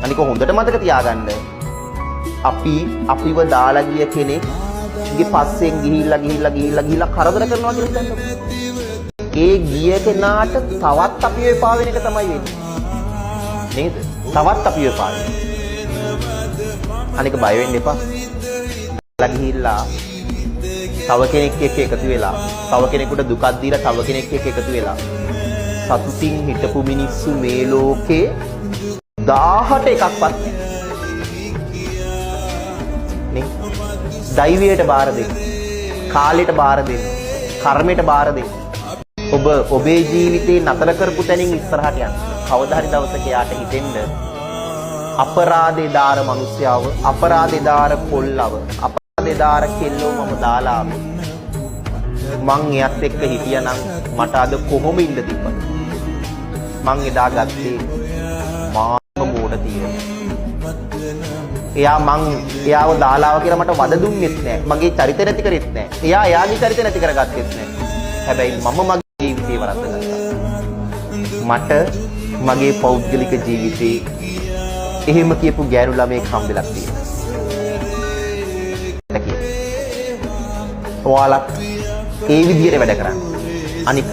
අනික හොඳට මතක තියාගන්න. අපිව දාලා ගිය කෙනෙක් ගේ පස්සෙන් ගිහිල්ලා කරදර කරනවා කියලා හිතන්නකො. ඒ ගිය කෙනාට තවත් අපිව එපා වෙන එක තමයි වෙන්නේ. නේද? තවත් අපිව එපා වෙන. අනික බය වෙන්න එපා. ලා ගිහිල්ලා තව කෙනෙක් එක්ක එකතු වෙලා, තව කෙනෙකුට දුකක් දීලා තව කෙනෙක් එක්ක එකතු වෙලා සතුටින් හිටපු මිනිස්සු මේ ලෝකේ 1000ට එකක්වත් නැහැ. නේ? දෛවයට බාර දෙන්න. කාලයට බාර දෙන්න. කර්මයට බාර දෙන්න. ඔබේ ජීවිතේ නතර කරපු තැනින් ඉස්සරහට යන්න. කවදා හරි දවසක යාට හිතෙන්න අපරාධේ දාර මිනිස්යාව, අපරාධේ දාර කොල්ලව, අපරාධේ දාර කෙල්ලෝ මම දාලා මං එයත් එක්ක හිටියනම් මට අද කොහොම ඉන්න තිබ්බද? මං එදා ගත්තේ මාම මෝඩ තීරණ. එයාව දාලාව කියලා මට වද දුන්නෙත් නෑ. මගේ චරිත නැති කරෙත් නෑ. එයාගේ චරිත නැති කරගත්තෙත් නෑ. හැබැයි මම මගේ ජීවිතේ වරද්දගත්තා. මට මගේ පෞද්ගලික ජීවිතේ එහෙම කියපු ගෑනු ළමෙක් හම්බෙලා තියෙනවා. ඔයාලත් ඒ විදිහට වැඩ කරන්න. අනික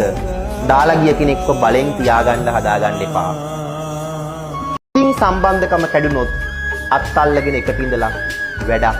දාලා ගිය කෙනෙක්ව බලෙන් තියාගන්න හදාගන්න එපා. ඉතින් සම්බන්ධකම කැඩුනොත් අත් අල්ලගෙන එකට ඉඳලා වැඩක්